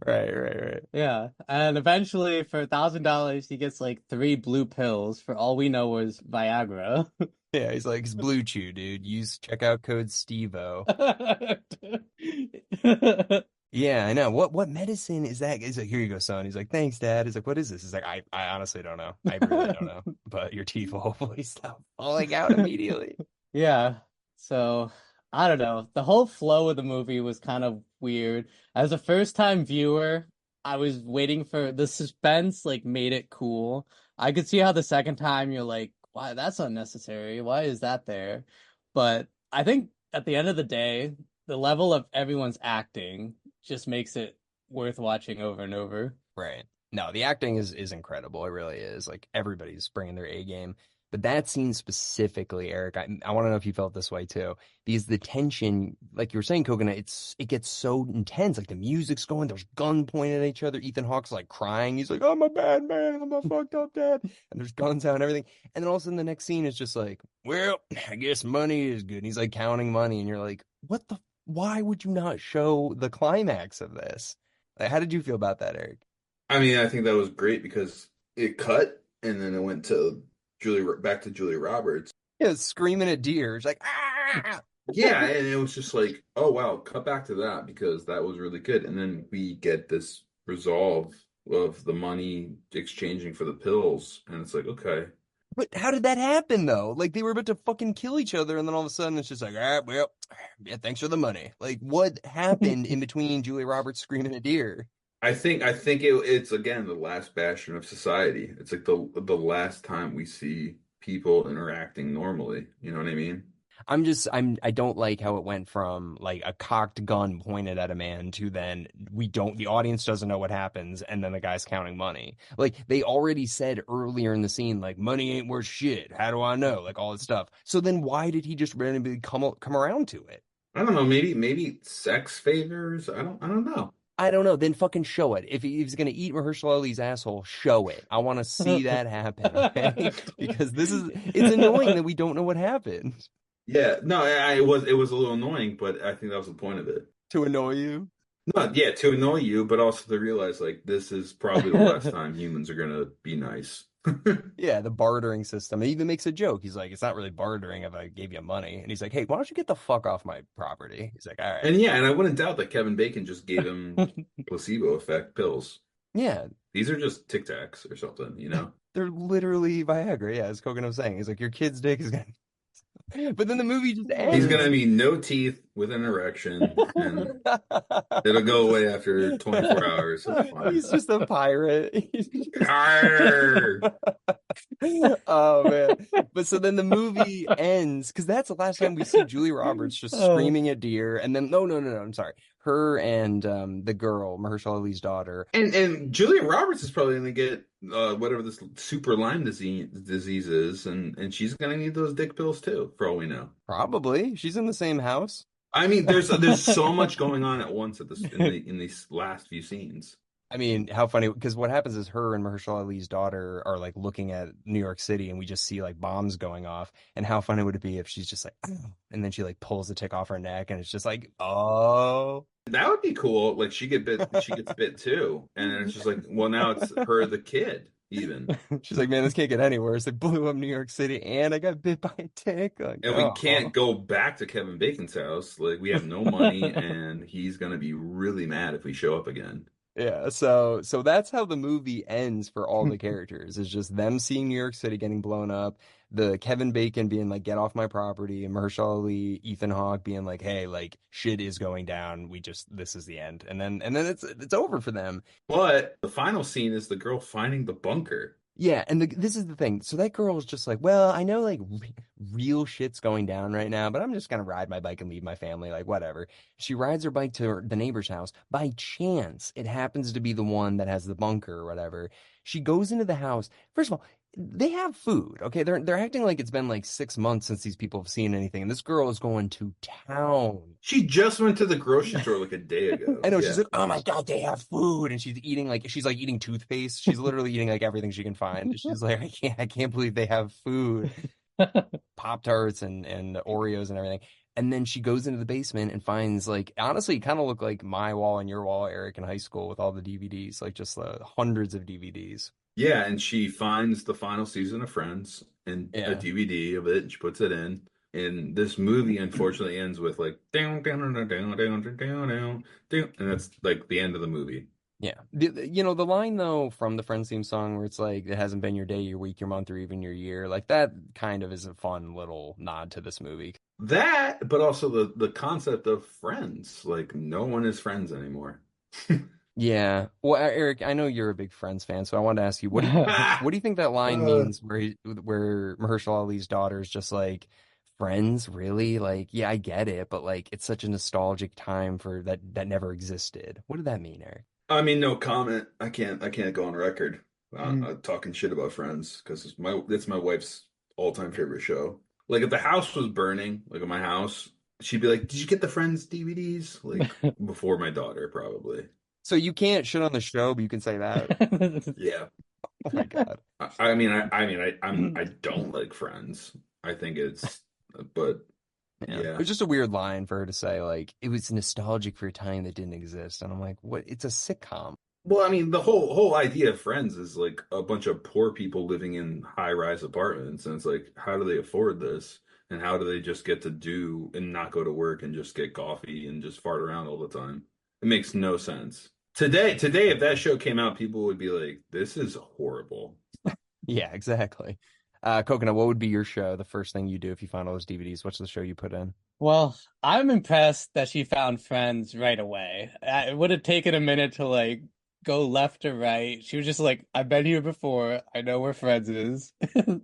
A: Right.
C: Yeah. And eventually for $1,000, he gets like 3 blue pills. For all we know was Viagra.
A: Yeah, he's like, it's Blue Chew, dude. Use checkout code Stevo. Yeah, I know. What medicine is that? He's like, here you go, son. He's like, thanks, Dad. He's like, what is this? He's like, I honestly don't know. I really don't know. But your teeth will hopefully stop falling out immediately.
C: Yeah. So I don't know. The whole flow of the movie was kind of weird. As a first time viewer, I was waiting for the suspense, like made it cool. I could see how the second time you're like, why that's unnecessary. Why is that there? But I think at the end of the day, the level of everyone's acting just makes it worth watching over and over.
A: Right. No, the acting is incredible. It really is. Like everybody's bringing their A game. But that scene specifically, Eric, I want to know if you felt this way too, because the tension, like you were saying, Coconut, it gets so intense. Like the music's going, there's gun pointed at each other. Ethan Hawke's like crying. He's like, "I'm a bad man. I'm a fucked up dad." And there's guns out and everything. And then all of a sudden, the next scene is just like, "Well, I guess money is good." And he's like counting money, and you're like, "What the? Why would you not show the climax of this?" Like, how did you feel about that, Eric?
B: I mean, I think that was great because it cut and then it went to back to Julia Roberts.
A: Yeah, screaming at deer. It's like, ah!
B: Yeah, and it was just like, oh wow, cut back to that because that was really good. And then we get this resolve of the money exchanging for the pills, and it's like, okay.
A: But how did that happen though? Like they were about to fucking kill each other, and then all of a sudden it's just like, all right, well, yeah, thanks for the money. Like what happened in between Julia Roberts screaming at deer?
B: I think it's again the last bastion of society. It's like the last time we see people interacting normally. You know what I mean?
A: I don't like how it went from like a cocked gun pointed at a man to then the audience doesn't know what happens and then the guy's counting money. Like they already said earlier in the scene, like money ain't worth shit. How do I know? Like all this stuff. So then why did he just randomly come around to it?
B: I don't know, maybe sex favors. I don't know.
A: I don't know. Then fucking show it. If he's gonna eat Mahershala Ali's asshole, show it. I want to see that happen, okay? Because it's annoying that we don't know what happened.
B: Yeah, no, it was a little annoying, but I think that was the point of it.
A: To annoy you.
B: No, yeah, to annoy you, but also to realize like this is probably the last time humans are gonna be nice.
A: Yeah, the bartering system. He even makes a joke. He's like, it's not really bartering if I gave you money. And he's like, hey, why don't you get the fuck off my property? He's like, all right.
B: And yeah, and I wouldn't doubt that Kevin Bacon just gave him placebo effect pills.
A: Yeah,
B: These are just Tic Tacs or something, you know?
A: they're literally Viagra. Yeah, as Kogan was saying. He's like, your kid's dick is gonna. But then the movie just
B: He's
A: ends.
B: gonna be no teeth with an erection, and it'll go away after 24 hours. It's fine.
A: He's just a pirate.
B: Arr!
A: Oh man. But so then the movie ends because that's the last time we see Julie Roberts just
C: Oh.
A: screaming at deer. And then no, I'm sorry. Her and the girl, Mahershala Ali's daughter.
B: And Julia Roberts is probably gonna get whatever this super Lyme disease is, and she's gonna need those dick pills too, for all we know.
A: Probably. She's in the same house.
B: I mean, there's so much going on at once at this in these last few scenes.
A: I mean, how funny, because what happens is her and Mahershala Ali's daughter are like looking at New York City and we just see like bombs going off. And how funny would it be if she's just like, oh, and then she like pulls the tick off her neck and it's just like, oh.
B: That would be cool. Like she gets bit too, and then it's just like, well, now it's her, the kid, even,
A: She's like, man, this can't get any worse. They blew up New York City and I got bit by a tick. Like,
B: and we can't go back to Kevin Bacon's house. Like we have no money, and he's gonna be really mad if we show up again.
A: Yeah, so that's how the movie ends for all the characters. It's just them seeing New York City getting blown up, the Kevin Bacon being like, "Get off my property," and Mahershala Ali, Ethan Hawke being like, "Hey, like shit is going down. This is the end." And then it's over for them.
B: But the final scene is the girl finding the bunker.
A: Yeah, and this is the thing. So that girl is just like, well, I know like real shit's going down right now, but I'm just gonna ride my bike and leave my family, like whatever. She rides her bike to the neighbor's house. By chance, it happens to be the one that has the bunker or whatever. She goes into the house. First of all, they have food, okay? They're acting like it's been like 6 months since these people have seen anything, and this girl is going to town.
B: She just went to the grocery store like a day ago.
A: I know,
B: Yeah.
A: she's like, oh my God, they have food. And she's like eating toothpaste. She's literally eating like everything she can find. She's like, I can't believe they have food. Pop-Tarts and Oreos and everything. And then she goes into the basement and finds like, honestly, it kind of looked like my wall and your wall, Eric, in high school with all the DVDs, like just hundreds of DVDs.
B: Yeah, and she finds the final season of Friends and a
A: Yeah.
B: DVD of it, and she puts it in. And this movie unfortunately ends with like down, down, down, down, down, down, down, down, and that's like the end of the movie.
A: Yeah. The line though from the Friends theme song where it's like, it hasn't been your day, your week, your month, or even your year. Like that kind of is a fun little nod to this movie.
B: That, but also the concept of friends. Like no one is friends anymore.
A: Yeah. Well, Eric, I know you're a big Friends fan, so I wanted to ask you, what do you think that line means where Mahershala Ali's daughter is just like, Friends, really? Like, yeah, I get it, but like it's such a nostalgic time for that never existed. What did that mean, Eric?
B: I mean, no comment. I can't go on record talking shit about Friends because it's my wife's all-time favorite show. Like if the house was burning, like at my house, she'd be like, "Did you get the Friends DVDs?" Like before my daughter, probably.
A: So you can't shit on the show, but you can say that.
B: Yeah.
A: Oh my God.
B: I don't like Friends. I think but
A: Yeah.
B: yeah.
A: It was just a weird line for her to say, like, it was nostalgic for a time that didn't exist. And I'm like, what? It's a sitcom.
B: Well, I mean, the whole idea of Friends is like a bunch of poor people living in high-rise apartments, and it's like, how do they afford this? And how do they just get to do and not go to work and just get coffee and just fart around all the time? It makes no sense. Today, if that show came out, people would be like, "This is horrible."
A: Yeah, exactly. Coconut, what would be your show? The first thing you do if you find all those DVDs? What's the show you put in?
C: Well, I'm impressed that she found Friends right away. It would have taken a minute to like go left or right. She was just like, I've been here before. I know where Fred's is.
B: Oh,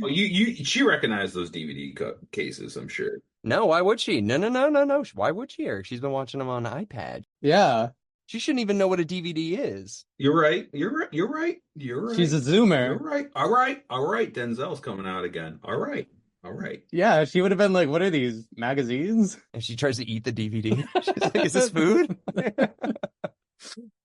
B: she recognized those DVD cases, I'm sure.
A: No, why would she? No, no, no, no, no. Why would she, Eric? She's been watching them on iPad.
C: Yeah,
A: She shouldn't even know what a DVD is.
B: You're right. You're right. You're right. You're
C: she's
B: right.
C: a
B: You're
C: zoomer.
B: right. All right. All right. Denzel's coming out again. All right. All right.
C: Yeah, she would have been like, what are these, magazines?
A: And she tries to eat the DVD. She's like, is this food?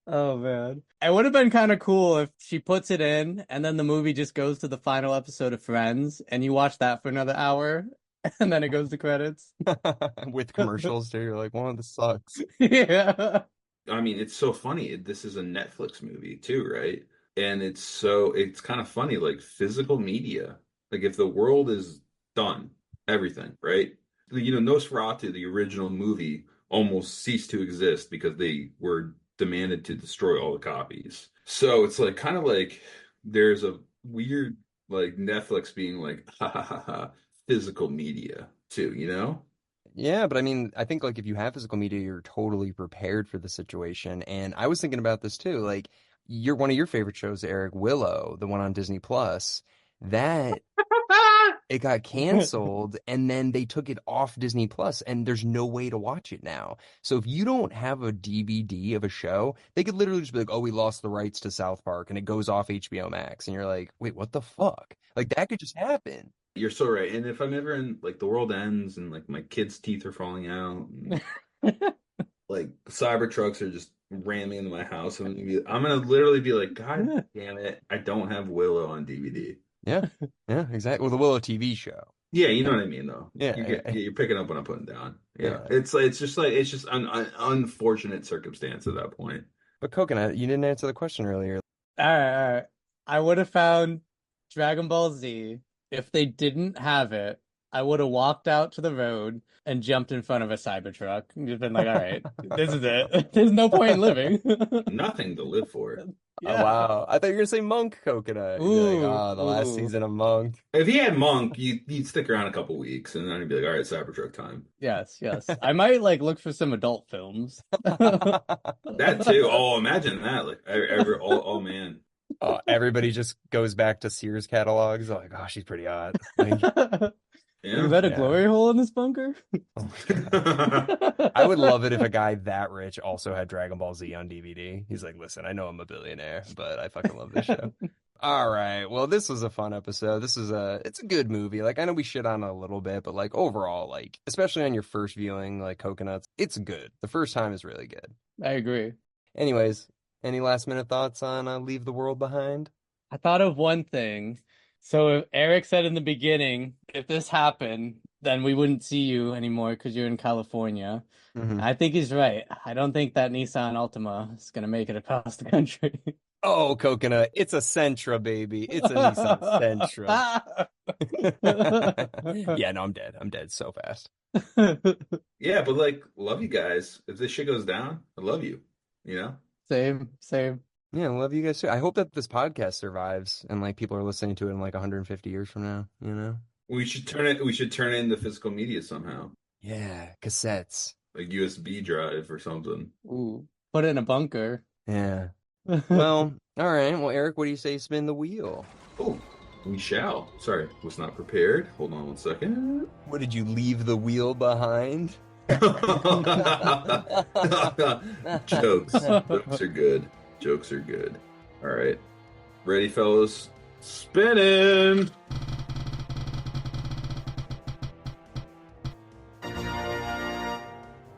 C: Oh man. It would have been kind of cool if she puts it in and then the movie just goes to the final episode of Friends and you watch that for another hour and then it goes to credits.
A: With commercials too. You're like, well, this sucks.
C: Yeah.
B: I mean, it's so funny. This is a Netflix movie too, right? And it's kind of funny, like physical media. Like if the world is done, everything, right? Nosferatu, the original movie, almost ceased to exist because they were demanded to destroy all the copies. So it's like kind of like there's a weird like Netflix being like, ha ha ha ha, physical media too, you know?
A: Yeah, but I mean, I think like if you have physical media, you're totally prepared for the situation. And I was thinking about this too. Like, you're one of your favorite shows, Eric, Willow, the one on Disney Plus. That it got canceled and then they took it off Disney Plus and there's no way to watch it now. So if you don't have a DVD of a show, they could literally just be like, "Oh, we lost the rights to South Park," and it goes off HBO Max and you're like, "Wait, what the fuck?" Like that could just happen.
B: You're so right. And if I'm ever in like the world ends and like my kids' teeth are falling out and like cyber trucks are just ramming into my house, I'm gonna literally be like, God damn it, I don't have Willow on DVD.
A: Yeah. Yeah, exactly. Well, the Willow TV show.
B: Yeah, you know what I mean, though.
A: Yeah,
B: You're picking up what I'm putting down. Yeah,
A: yeah.
B: it's just an unfortunate circumstance at that point.
A: But Coconut, you didn't answer the question earlier.
C: All right. I would have found Dragon Ball Z. If they didn't have it, I would have walked out to the road and jumped in front of a Cybertruck and just been like, all right, this is it. There's no point in living.
B: Nothing to live for.
A: Oh, wow. I thought you were gonna say Monk Coconut. You'd be like, oh, the last season of Monk.
B: If he had Monk, you'd stick around a couple weeks and then he'd be like, all right, Cybertruck time.
C: Yes. I might like look for some adult films.
B: That too. Oh, imagine that. Like oh man.
A: Everybody just goes back to Sears catalogs. Like, oh, she's pretty hot. Like,
B: Yeah.
C: Is that a glory hole in this bunker?
A: oh my God. I would love it if a guy that rich also had Dragon Ball Z on DVD. He's like, listen, I know I'm a billionaire, but I fucking love this show. All right. Well, this was a fun episode. It's a good movie. Like, I know we shit on it a little bit, but like overall, like, especially on your first viewing, like Coconuts, it's good. The first time is really good.
C: I agree.
A: Anyways, any last minute thoughts on Leave the World Behind?
C: I thought of one thing. So Eric said in the beginning, if this happened, then we wouldn't see you anymore because you're in California.
A: Mm-hmm.
C: I think he's right. I don't think that Nissan Altima is going to make it across the country.
A: Oh, Coconut, it's a Sentra, baby. It's a Nissan Sentra. Yeah, no, I'm dead. I'm dead so fast.
B: Yeah, but like, love you guys. If this shit goes down, I love you. You know?
C: Same.
A: Yeah, I love you guys too. I hope that this podcast survives and like people are listening to it in like 150 years from now, you know?
B: We should turn it into physical media somehow.
A: Yeah, cassettes.
B: Like USB drive or something.
C: Ooh, put it in a bunker.
A: Yeah. Well, all right. Well, Eric, what do you say spin the wheel?
B: Oh, we shall. Sorry, was not prepared. Hold on one second.
A: What did you leave the wheel behind?
B: Jokes. Jokes are good. Jokes are good. All right. Ready, fellas? Spinning!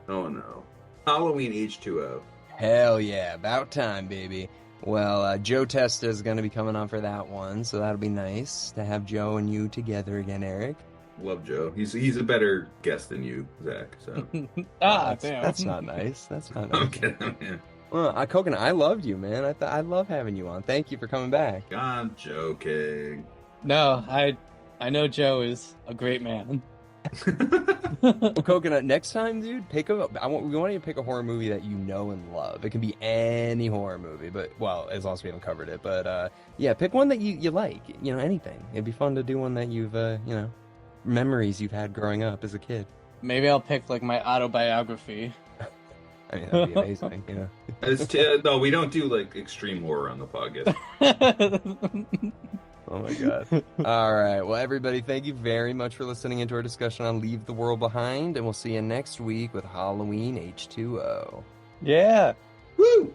B: Oh no. Halloween H2O.
A: Hell yeah, about time, baby. Well, Joe Testa is going to be coming on for that one, so that'll be nice to have Joe and you together again, Eric.
B: Love Joe. He's a better guest than you, Zach. So
C: Damn.
A: That's not nice. That's not
B: I'm
A: nice.
B: kidding, man.
A: Well, Coconut, I loved you, man. I love having you on. Thank you for coming back.
B: I'm joking.
C: No, I know Joe is a great man.
A: Well, Coconut, next time, dude, we want you to pick a horror movie that you know and love. It can be any horror movie, but, well, as long as we haven't covered it. But, yeah, pick one that you like. You know, anything. It'd be fun to do one that you've, memories you've had growing up as a kid.
C: Maybe I'll pick like my autobiography.
A: I mean, that'd be amazing. Yeah.
B: No, we don't do like extreme horror on the podcast.
A: Oh my God. All right. Well, everybody, thank you very much for listening into our discussion on Leave the World Behind, and we'll see you next week with Halloween H2O.
C: Yeah.
B: Woo!